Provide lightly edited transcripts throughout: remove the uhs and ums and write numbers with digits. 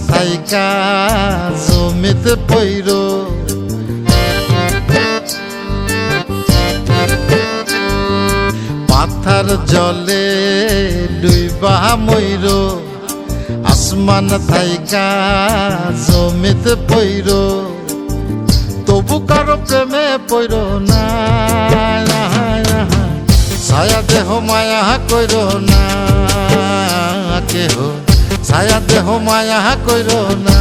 থাইকা জমিতে পইরো মাথার জলে ডুইবা মইরো আসমান থাইকা জমিতে পইরো তবু কারো প্রেমে পইরো না ছায়া দেহ মায়া কইরো না কেহ ছায়া দেহ মায়া কইরো না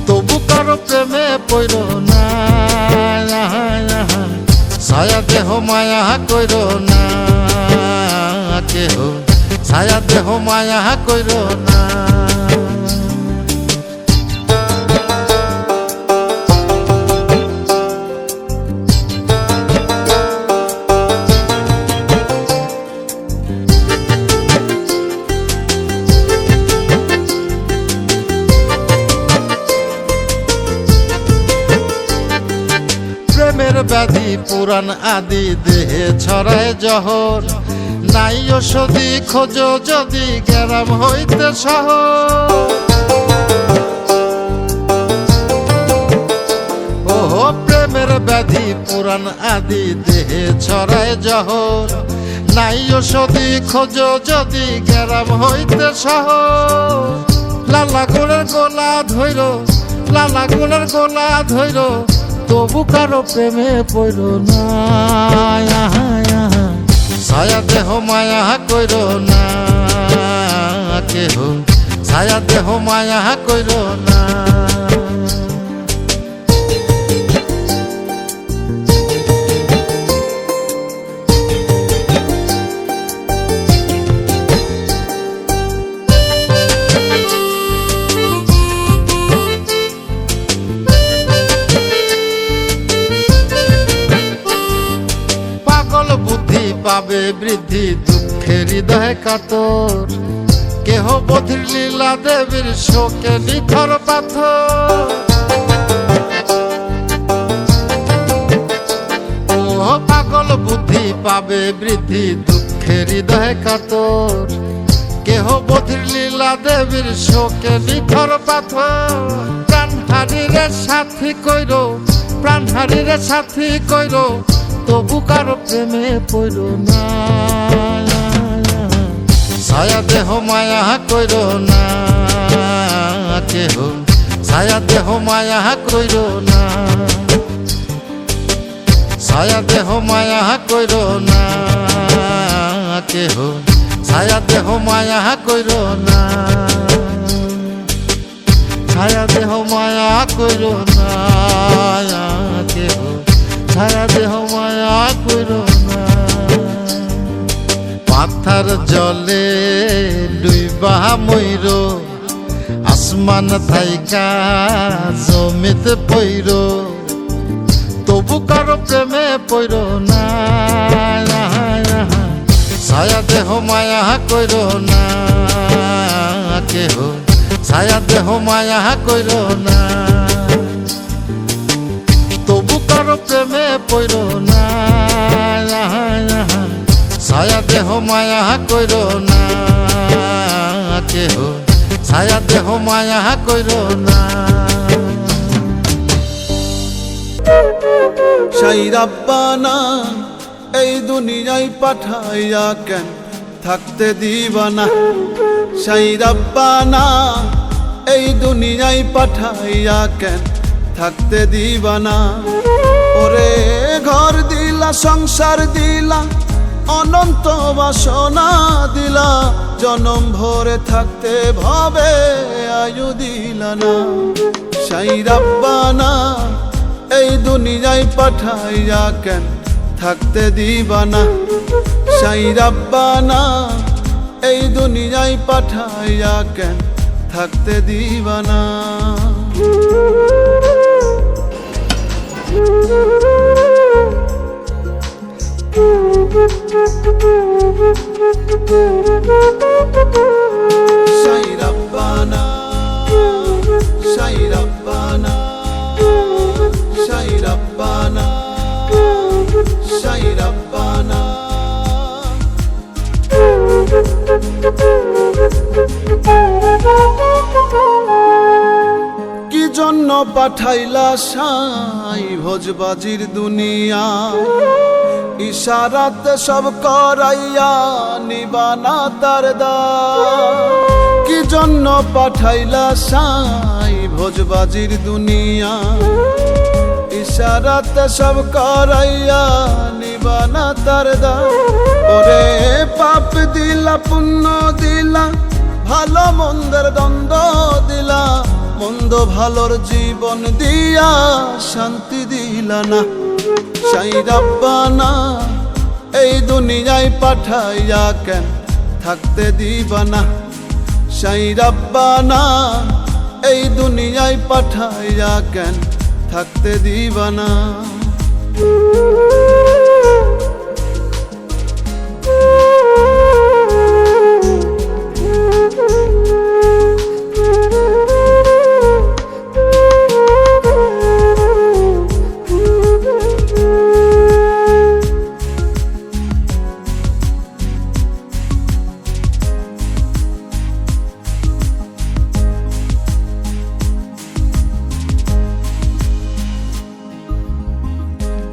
তবু কারো প্রেমে পইরো না ছায়া দেহ মায়া কইরো না কেহ ছায়া দেহ মায়া কইরো না প্রেমের ব্যাধি পুরাণ আদি দেহে ছড়ায় জহর নাই ওষুধি খোঁজো যদি গ্রাম হইতে শহর ওহো প্রেমের ব্যাধি পুরাণ আদি দেহে ছড়ায় জহর নাই ওষুধি খোঁজো যদি গ্রাম হইতে শহর লালা গোলের গোলা ধইর লালা গোলের গোলা ধইর তবু কারো প্রেমে পইরো না ছায়া দেহ মায়া কইরো না কেহ ছায়া দেহ মায়া কইরো না বুদ্ধি পাবে বৃদ্ধি দুঃখের হৃদয় কাতর কেহ বধির লীলা দেবীর শোকে নিথর পাথর ও পাগল বুদ্ধি পাবে বৃদ্ধি দুঃখের হৃদয় কাতর কেহ বধির লীলা দেবীর শোকে নিথর পাথর প্রাণহারীরে সাথী কইরো প্রাণহারীরে সাথী কইরো তবু কারো প্রেমে পইরো না ছায়া দেহ মায়া কইরো না কেহ ছায়া দেহ মায়া কইরো না ছায়া দেহ মায়া কইরো না কেহ ছায়া দেহ মায়া কইরো না ছায়া দেহ মায়া কইরো না কেহ ছায়া দেহ মায়া কইরো না মাথার জলে ডুইবা মইরো আসমান থাইকা জমিতে পইরো তবু কারো প্রেমে পইরো না ছায়া দেহ মায়া কইরো না কেহ ছায়া দেহ মায়া কইরো না তবু কারো প্রেমে পইরো না ছায়া দেহ মায়া কইরো না কেহ ছায়া দেহ মায়া কইরো না সেই রাব্বানা এই দুনিয়ায় পাঠাইয়া কেন থাকতে দিবানা সেই রাব্বানা এই দুনিয়ায় পাঠাইয়া কেন থাকতে দিবানা ওরে ঘর দিলা সংসার দিলা অনন্ত বাসনা দিলা জনম ভরে থাকতে ভাবে আয়ু দিলা না সেই রাব্বানা এই দুনিয়ায় পাঠাইয়া কেন থাকতে দিবানা সেই রাব্বানা এই দুনিয়ায় পাঠাইয়া কেন থাকতে দিবানা সেই রাব্বানা সেই রাব্বানা সেই রাব্বানা সেই রাব্বানা পাঠাইলা সাই ভোজবাজির দুনিয়া ইশারাতে সব করাইয়া নিবানা তার দায় কি জন্য পাঠাইলা সাই ভোজবাজির দুনিয়া ইশারাতে সব করাইয়া নিবানা তার দায় ওরে পাপ দিলা পুণ্য দিলা ভালো মন্দের দ্বন্দ্ব দিলা মন্দ ভালোর জীবন দিয়া শান্তি দিলা না সাই রাব্বানা এই দুনিয়ায় পাঠাইয়া কেন থাকতে দিবা না সাই রাব্বানা এই দুনিয়ায় পাঠাইয়া কেন থাকতে দিবা না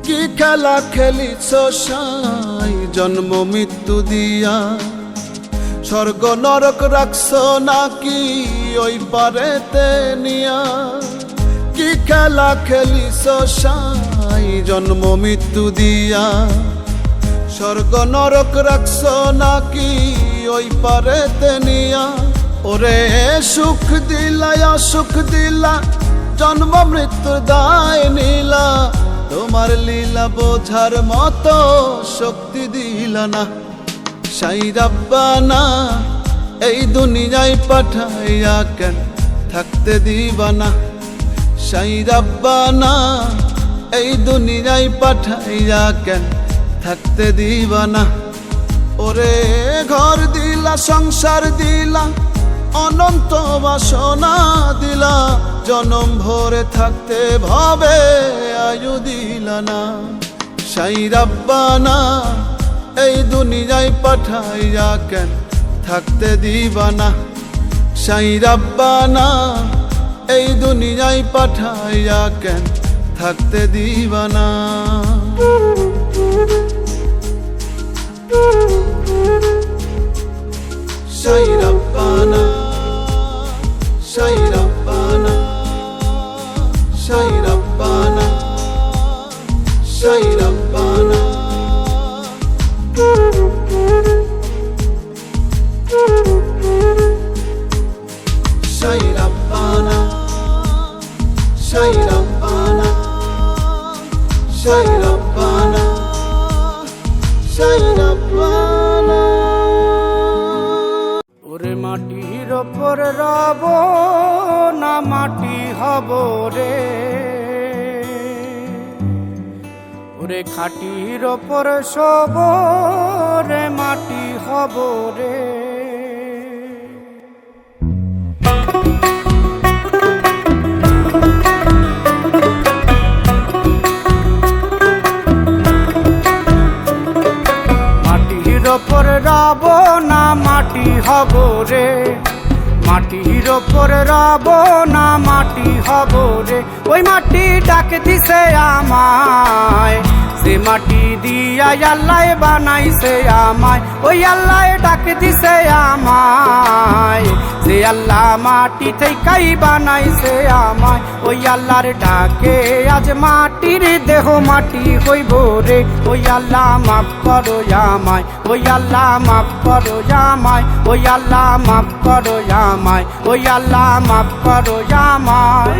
কি খেলা খেলিছ সাই জন্ম মৃত্যু দিয়া স্বর্গ নরক রাখছ নাকি ওই পারেতে নিয়া কি খেলা খেলিছ সাই জন্ম মৃত্যু দিয়া স্বর্গ নরক রাখছ নাকি ওই পারেতে নিয়া ওরে সুখ দিলা অসুখ দিলা জন্ম মৃত্যুর দায় নিলা তোমার লীলা বোঝার মতো শক্তি দিলা না সাই রাব্বানা এই দুনিয়ায় পাঠাইয়া কেন থাকতে দিবা না সাই রাব্বানা এই দুনিয়ায় পাঠাইয়া কেন থাকতে দিবা না ওরে ঘর দিলা সংসার দিলা অনন্ত বাসনা দিলা জনম ভরে থাকতে ভাবে আয়ু দিলা না সাই রাব্বানা এই দুনিয়ায় পাঠাইয়া কেন থাকতে দিবা না সাই রাব্বানা এই দুনিয়ায় পাঠাইয়া কেন থাকতে দিবা না সাই রাব্বানা সাই রাব্বানা সাই রাব্বানা সাই রাব্বানা সাই রাব্বানা সাই রাব্বানা সাই রাব্বানা সাই রাব্বানা ওরে মাটির ওপর রব না মাটি হব রে ওরে খাটির ওপর শোব রে মাটি হব রে মাটির ওপর রব না মাটি হব রে মাটির ওপর রব না মাটি হব রে ওই মাটি ডাক দিছে আমায় সে মাটি দিয়া আল্লাহ বানাইছে আমায় ওই আল্লাহ ডাক দিছে আমায় সে আল্লাহ মাটি থেকেই বানাইছে আমায় ওই আল্লাহর ডাকে আজ মাটির দেহ মাটি হইব রে ওই আল্লাহ মাফ করো আমায় ওই আল্লাহ মাফ করো আমায় ওই আল্লাহ মাফ করো আমায় ওই আল্লাহ মাফ করো আমায়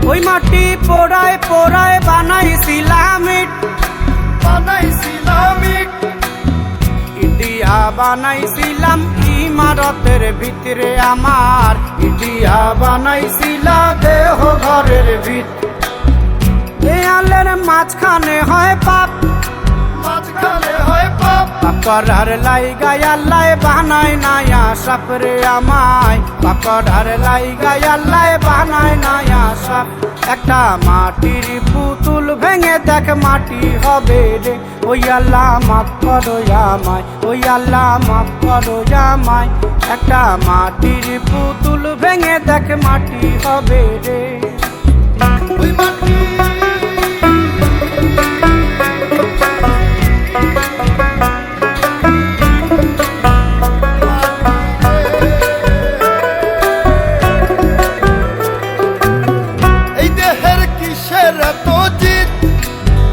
ওই মাটি পোড়ায় পোড়ায় বানাইছিলাম ইটিয়া বানাইছিলাম ইমারতের ভিতরে আমার ইটিয়া বানাইছিল দেহ ঘরের ভিত দেয়ালের মাঝখানে হয় পাপ মাঝখানে হয় পাপ সাপ পাকড়ার লাইগাই আল্লাহ বানায় নায়া সাপ রে আমায় পাকড়ার লাইগাই আল্লাহ বানায় নায়া সাপ একটা মাটির পুতুল ভেঙে দেখ মাটি হবে রে ওই আল্লাহ মাফ করো আমায় ওই আল্লাহ মাফ করো আমায় একটা মাটির পুতুল ভেঙে দেখ মাটি হবে রে ওই মাটি এই দেহের কিসের এত জিত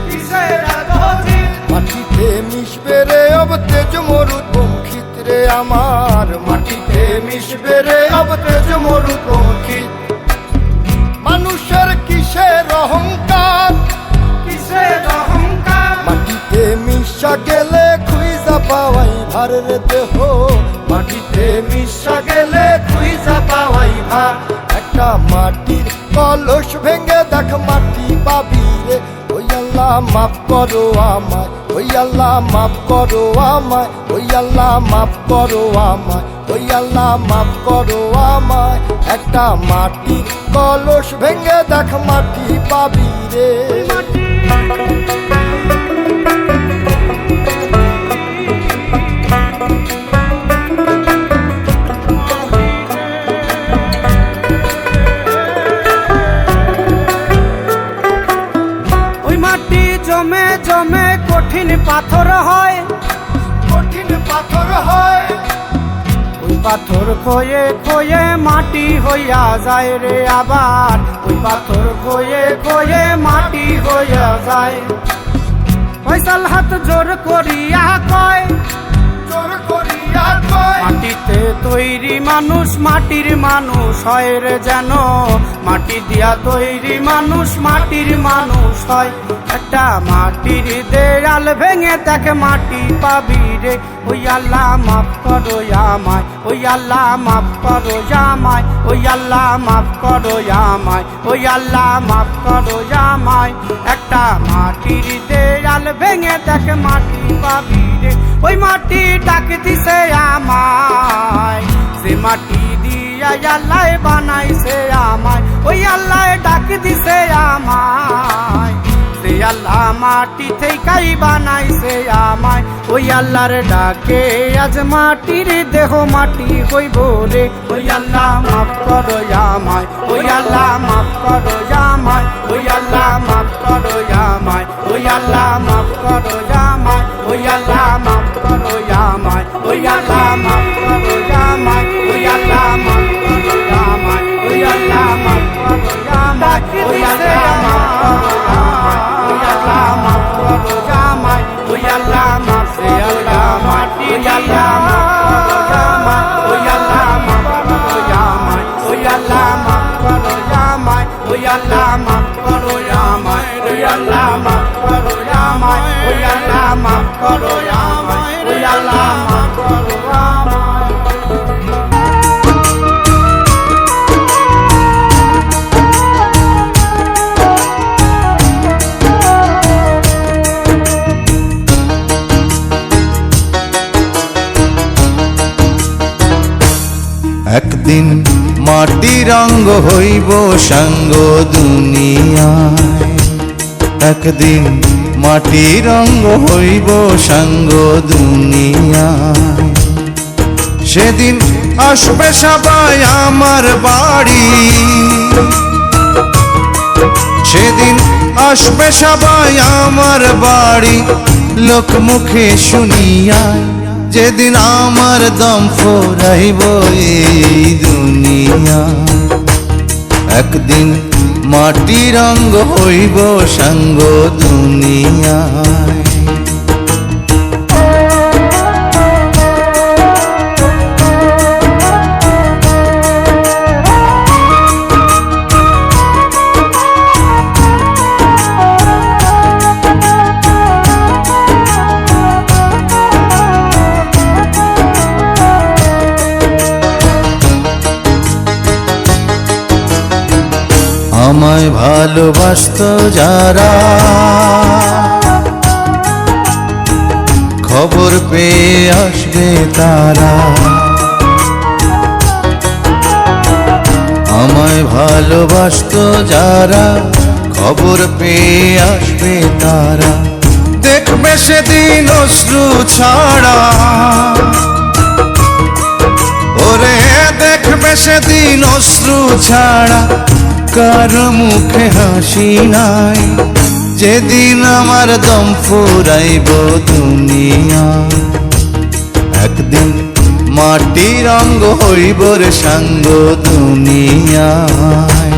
কিসের এত জিদ? মাটিতে মিশবে রে অব তেজ মরুদ পঙ্খিত রে আমার মাটিতে মিশবে রে অব তেজ মরুদ পঙ্খিত মানুষের কিসের অহংকার কিসের অহংকার মাটিতে মিশা গেলে খুঁজা পাওয়াই ভারের দেহ মাটিতে মিশা গেলে খুঁজা পাওয়াই ভার একটা মাটির কলস ভেঙে দেখ মাটি পাবি রে ওই আল্লাহ মাফ করো আমায় ওই আল্লাহ মাফ করো আমায় ওই আল্লাহ মাফ করো আমায় ওই আল্লাহ মাফ করো আমায় একটা মাটির কলস ভেঙে দেখ মাটি পাবি রে ওই মাটি জমে জমে কঠিন পাথর হয় কঠিন পাথর হয় ওই পাথর খয়ে খয়ে মাটি হইয়া যায় রে আবার ওই পাথর খয়ে খয়ে মাটি হইয়া যায় ফয়সাল হাত জোর করিয়া কয় জোর করিয়া কয় মাটিতে তৈরি মানুষ মাটির মানুষ হয় রে যেন মাটি দিয়া তৈরি মানুষ মাটির মানুষ হয় একটা মাটির দেয়াল ভেঙে দেখ মাটি পাবি রে ওই আল্লাহ মাফ করো আমায় ওই আল্লাহ মাফ করো আমায় ওই আল্লাহ মাফ করো আমায় ওই আল্লাহ মাফ করো আমায় একটা মাটির দেয়াল ভেঙে দেখ মাটি পাবি রে ওই মাটি ডাক দিছে আমায় সে মাটি দিয়া আল্লাহ বানাইছে আমায় ওই আল্লাহ ডাক দিছে আমায় সে আল্লাহ মাটি থেকেই বানাইছে আমায় ওই আল্লাহর ডাকে আজ মাটির দেহ মাটি হইব রে ওই আল্লাহ মাফ করো আমায় ওই আল্লাহ মাফ করো আমায় ওই আল্লাহ মাফ করো আমায় ওই আল্লাহ মাফ করো আমায় ওই আল্লাহ মাফ করো আমায় ওই আল্লাহ মাফ করো আমায় ওই আল্লাহ মাফ করো আমায় ওই আল্লাহ মাফ করো আমায় ওই আল্লাহ মাফ করো আমায় ওই আল্লাহ মাফ করো আমায় ওই আল্লাহ মাফ করো আমায় ওই আল্লাহ মাফ করো আমায় ওই আল্লাহ মাফ করো আমায় ওই আল্লাহ মাফ করো আমায় ওই আল্লাহ মাফ করো আমায় ওই আল্লাহ মাফ করো আমায় ওই আল্লাহ মাফ করো আমায় ওই আল্লাহ মাফ করো আমায় একদিন মাটির অঙ্গ হইব সাঙ্গ দুনিয়ায় একদিন মাটির অঙ্গ হইব সাঙ্গ দুনিয়ায় সেদিন আসবে সবাই আমার বাড়ি সেদিন আসবে সবাই আমার বাড়ি লোক মুখে শুনিয়া যেদিন আমার দম ফুরাইব এই দুনিয়া একদিন মাটির অঙ্গ হইব সাঙ্গ দুনিয়ায় আমায় ভালোবাসতো যারা খবর পেয়ে আসবে তারা। আমায় ভালোবাসতো যারা, খবর পেয়ে আসবে তারা। দেখবে সেদিন অশ্রু ছাড়া, ওরে দেখবে সেদিন অশ্রু ছাড়া কারো মুখে হাসি নাই। যেদিন আমার দম ফুরাইব দুনিয়া, একদিন মাটির অঙ্গ হইব রে সাঙ্গ দুনিয়ায়।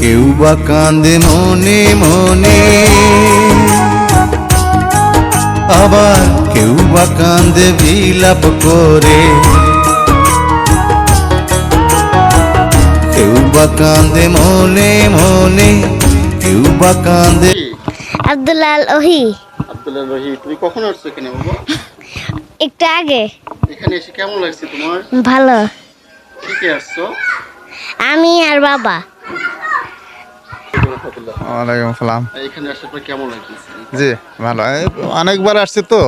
কেউ বা কান্দে মনে মনে, আবার কেউ বা কান্দে বিলাপ করে। কেউ বা কান্দে মনে মনে, কেউ বা কান্দে। আব্দুল্লাহ ওহি। আব্দুল্লাহ রহি, তুমি কখন আসছো এখানে বাবা? একটু আগে। এখানে এসে কেমন লাগছে তোমার? ভালো। কি কে আসছো? আমি আর বাবা। ওয়ালাইকুম আসসালাম। এখানে আসার পর কেমন লাগছে? জি ভালো, অনেকবার আসছি তো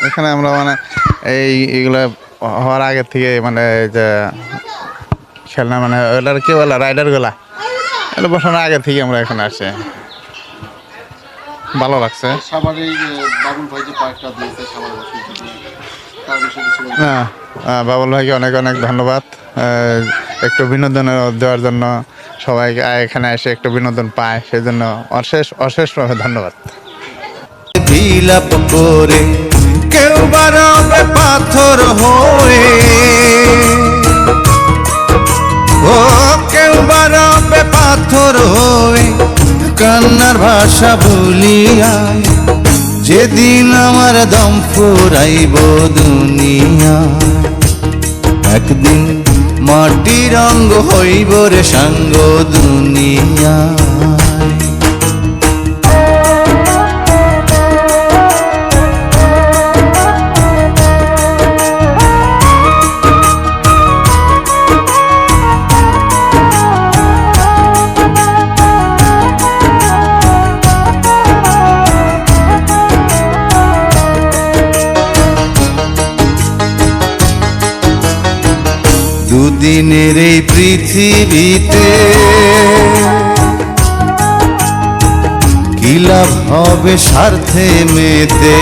এখানে আমরা, মানে এইগুলো হওয়ার আগে থেকে, মানে এই যে খেলনা, মানে ওগুলার কি বলে রাইডারগুলা, এগুলো বসানোর আগে থেকে আমরা এখানে আসি, ভালো লাগছে। সাভারে এই বাবুল ভাই যে পার্কটা দিয়েছে সাভার বাসী, তার বিষয়ে কিছু বলবেন? বাবুল ভাইকে অনেক অনেক ধন্যবাদ, একটু বিনোদন দেওয়ার জন্য সবাইকে এখানে এসে একটু বিনোদন পায়, সেই জন্য অশেষ অশেষভাবে ধন্যবাদ। বিলাপ করে কেউ বাড়াবে পাথর হয়ে, ও কেউ বাড়াবে পাথর হয়ে কান্নার ভাষা ভুলিয়ায়। যেদিন আমার দম ফুরাইব দুনিয়া, একদিন মাটির অঙ্গ হইব রে সাঙ্গ দুনিয়া। দুদিনের এই পৃথিবীতে কি লাভ হবে স্বার্থে মেতে।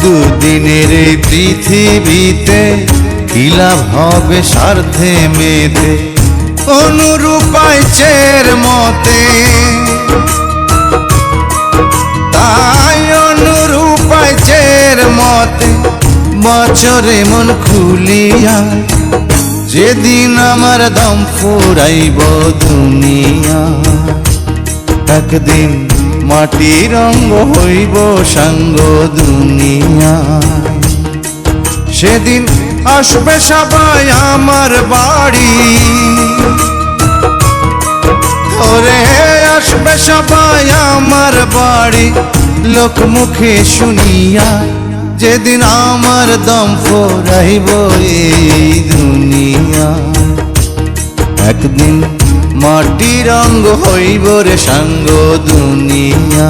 দুদিনের এই পৃথিবীতে কি লাভ হবে স্বার্থে মেতে। অনুরূপায় চের মতে, তাই অনুরূপায় চের মতে বছরে মন খুলিয়া। যেদিন আমার দম ফুরাইব দুনিয়া, একদিন মাটির অঙ্গ হইব সাঙ্গ দুনিয়া। সেদিন আসবে সবাই আমার বাড়ি, ওরে আসবে সবাই আমার বাড়ি লোক মুখে শুনিয়া। যেদিন আমার দম ফুরাইব এই দুনিয়া, একদিন মাটির অঙ্গ হইব রে সাঙ্গ দুনিয়া।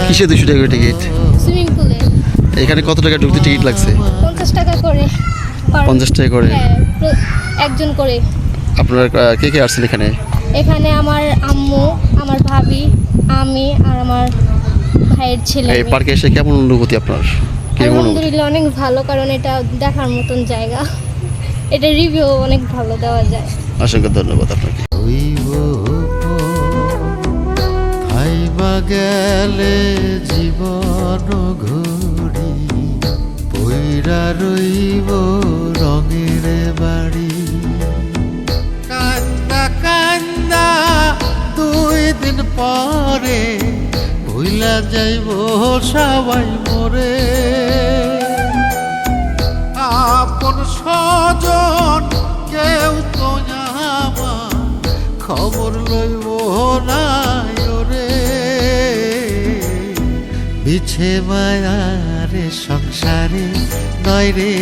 কিসে 200 টাকা টিকিট? সুইমিং পুলে এখানে কত টাকা ঢুকতে টিকিট লাগছে? 50 টাকা করে। 50 টাকা করে? হ্যাঁ, একজন করে। আপনারা কে কে আসছেন এখানে? এখানে আমার আম্মু, আমার ভাবি, আমি আর আমার ভাইয়ের ছেলে। এই পার্কে এসে কেমন অনুভূতি আপনার? কিরকম অনুভূতি? আলহামদুলিল্লাহ অনেক ভালো, কারণ এটা দেখার মতন জায়গা। এটা রিভিউ অনেক ভালো দেওয়া যায়। অসংখ্য ধন্যবাদ আপনাকে। হইব খাইবা গেলে জীবন ঘুরি পইরা রইব রঙের বাড়ি কান্দা কান্দা 2 দিন পরে ভুইলা যাইব সবাই মরে আপন স্বজন কেউ তো আমার খবর লইব না ওরে বিছে মায়ারে সংসারে নয় রে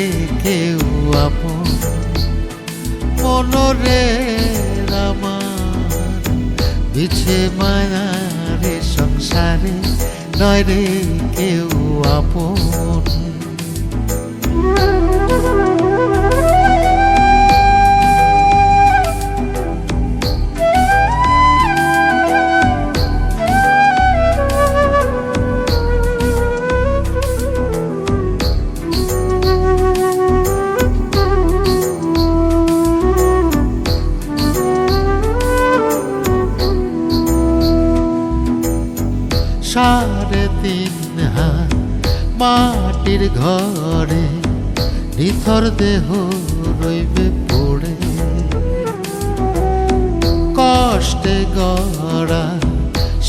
কেউ আপন মনরে আমার বিছে মায়ারে সংসারে নয় রে কেউ আপন সাড়ে 3 হাত মাটির ঘরে নিথর দেহ রইবে পড়ে কষ্টে গড়া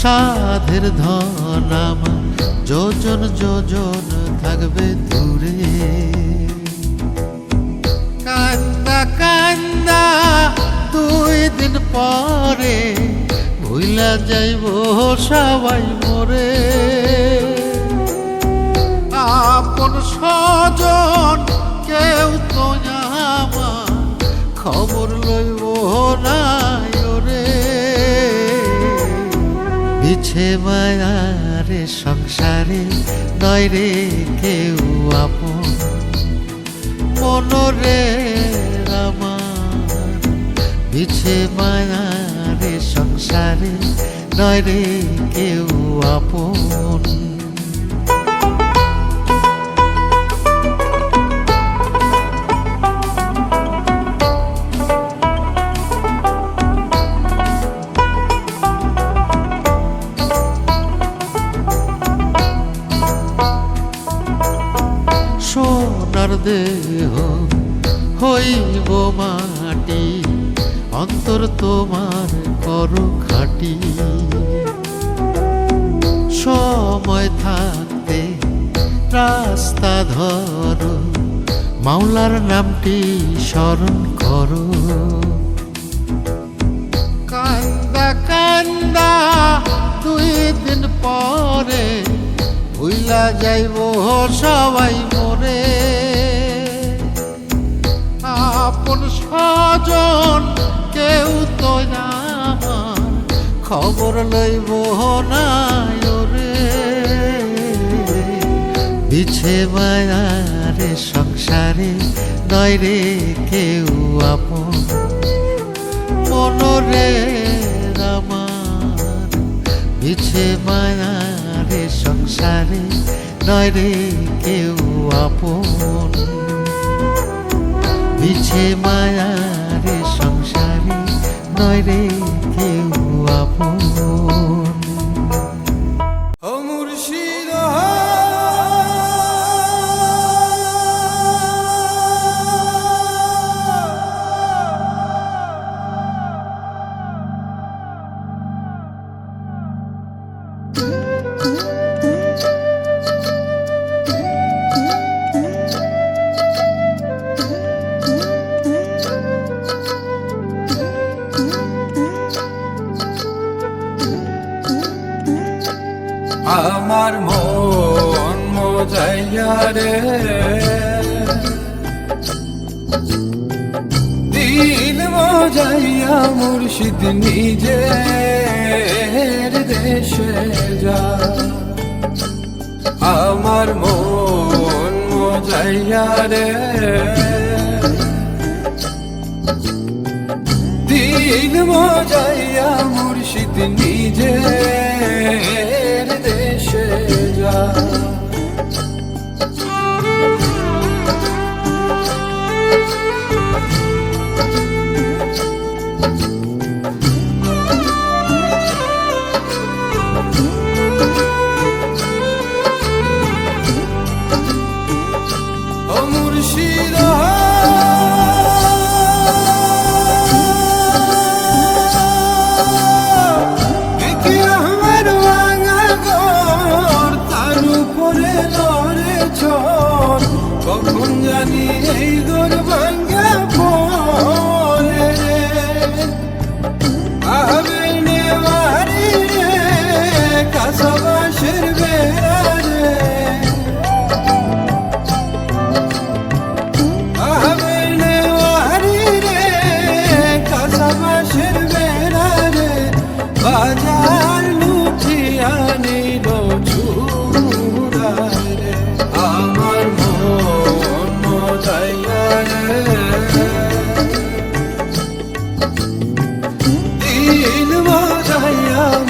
সাধের ধন আমার যোজন যোজন থাকবে দূরে কান্দা কান্দা 2 দিন পরে ভুইলা যাইব সবাই মরে আপন স্বজন কেউ তো আমার খবর লইব না ওরে বিছে মায়ারে সংসারে নয় রে কেউ আপন মনরে আমার বিছে মায়ারে সংসারে নয় রে কেউ আপন সোনার দেহ হইব মাটি অন্তর তোমার করো খাটি সময় থাকতে রাস্তা ধরো মাওলার নামটি স্মরণ করো কান্দা কান্দা 2 দিন পরে ভুইলা যাইব সবাই মরে আপন স্বজন কেউ তো আমার খবর লইব না ওরে বিছে মায়ারে সংসারে নয় রে কেউ আপন মনরে আমার বিছে মায়ারে সংসারে নয় রে কেউ আপন বিছে মায়ারে সংসারে নয় রে কেউ আপন ও মুর্শিদ আমার মন মজাইয়া রে দিল মজাইয়া মুর্শিদ নিজের দেশে যা আমার মন মজাইয়া রে দিল মজাইয়া মুর্শিদ নিজের দেশে যা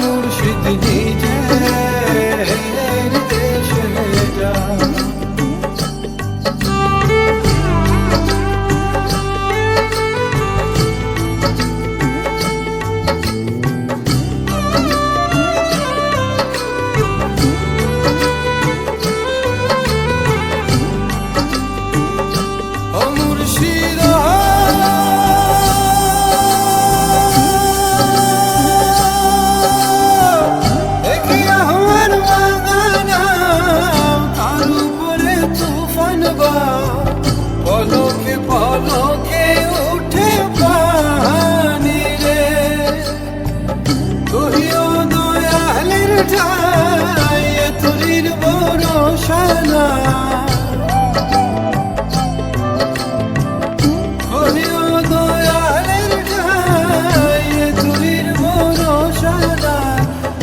মুর্শিদ নিজের দেশে যা। ও মুর্শিদ দেখিয়া আমার বাগানা তার উপরে তুফান বা পলকে পলকে উঠে পানি রে তুইও দয়ালের ঠাই তোরির ভরসা না তুইও দয়ালের ঠাই তোরির ভরসা না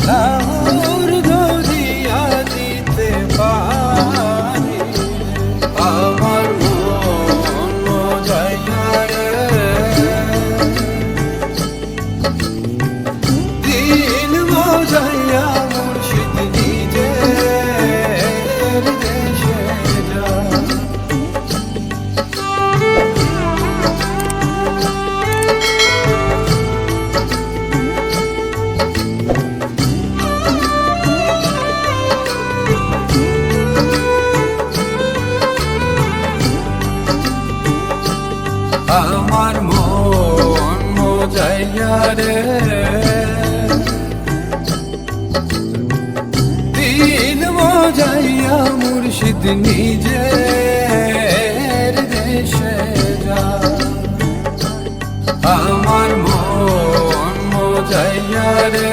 লাহুর ধরিয়া দিতে পারি আমার মন মজাইয়া রে দিন মজাইয়া মুর্শিদ নিজের দেশে যা। আমার মন মজাইয়া রে দিন মজাইয়া মুর্শিদ নিজের দেশে যা। আমার মন মজাইয়া রে